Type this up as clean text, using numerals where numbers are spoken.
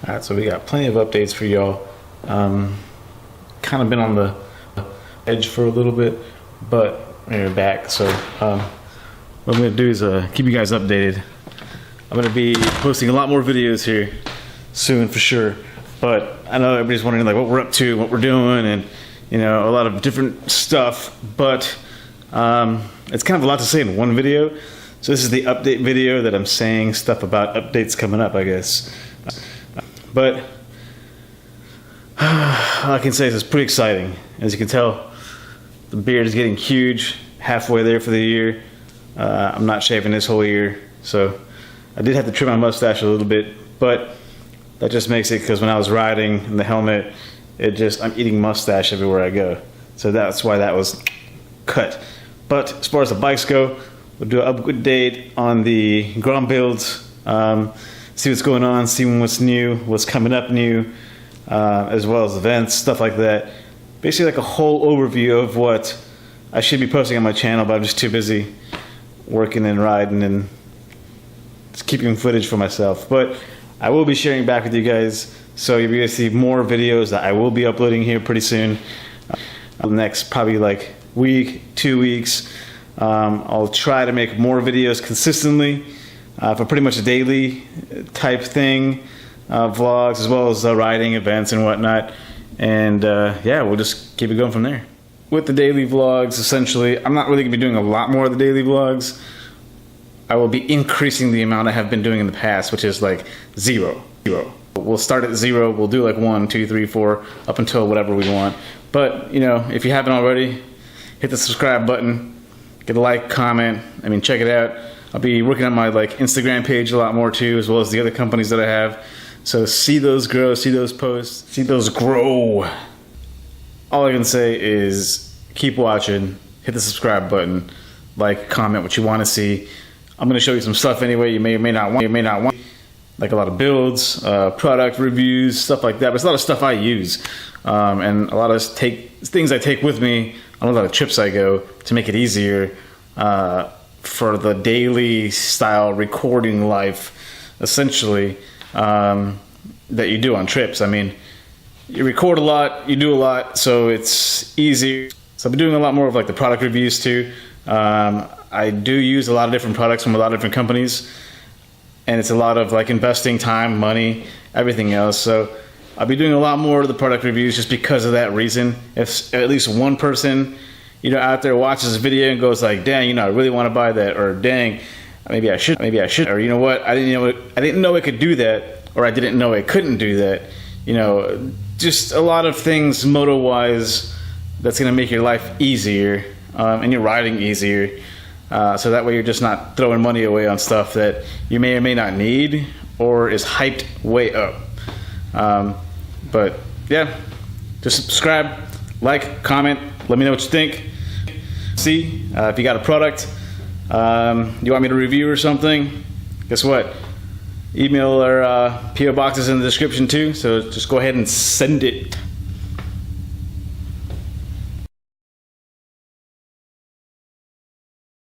Alright, so we got plenty of updates for y'all. Kind of been on the edge for a little bit, but we're back. So what I'm going to do is keep you guys updated. I'm going to be posting a lot more videos here soon for sure. But I know everybody's wondering like what we're up to, what we're doing, and you know, a lot of different stuff. But it's kind of a lot to say in one video. So this is the update video that I'm saying stuff about updates coming up, I guess. But all I can say is it's pretty exciting. As you can tell, the beard is getting huge, halfway there for the year. I'm not shaving this whole year, so I did have to trim my mustache a little bit, but that just makes it because when I was riding in the helmet, I'm eating mustache everywhere I go. So that's why that was cut. But as far as the bikes go, we'll do an update on the ground builds, see what's going on, see what's new, what's coming up new, as well as events, stuff like that. Basically like a whole overview of what I should be posting on my channel, but I'm just too busy working and riding and just keeping footage for myself. But I will be sharing back with you guys, so you'll be able to see more videos that I will be uploading here pretty soon. The next probably like week, 2 weeks. I'll try to make more videos consistently for pretty much a daily type thing, vlogs as well as riding events and whatnot. And yeah, we'll just keep it going from there. With the daily vlogs, essentially, I'm not really going to be doing a lot more of the daily vlogs. I will be increasing the amount I have been doing in the past, which is like zero. We'll start at 0, we'll do like 1, 2, 3, 4, up until whatever we want. But, you know, if you haven't already, hit the subscribe button, get a like, comment, check it out. I'll be working on my like Instagram page a lot more too, as well as the other companies that I have. So see those grow, see those posts, see those grow. All I can say is keep watching, hit the subscribe button, like, comment what you want to see. I'm going to show you some stuff anyway you may or may not want, like a lot of builds, product reviews, stuff like that. But it's a lot of stuff I use, and a lot of things I take with me on a lot of trips I go to make it easier for the daily style recording life, essentially, that you do on trips. You record a lot, you do a lot, so it's easier. So I've been doing a lot more of like the product reviews too. I do use a lot of different products from a lot of different companies, and it's a lot of like investing time, money, everything else. So I'll be doing a lot more of the product reviews just because of that reason. If at least one person, you know, out there watches this video and goes like, dang, you know, I really want to buy that, or dang, maybe I should, or you know what, I didn't know it could do that, or I didn't know it couldn't do that. You know, just a lot of things moto-wise that's going to make your life easier, and your riding easier. So that way you're just not throwing money away on stuff that you may or may not need, or is hyped way up. But yeah, just subscribe, like, comment, let me know what you think. See, if you got a product you want me to review or something, guess what? Email or PO box is in the description too, so just go ahead and send it.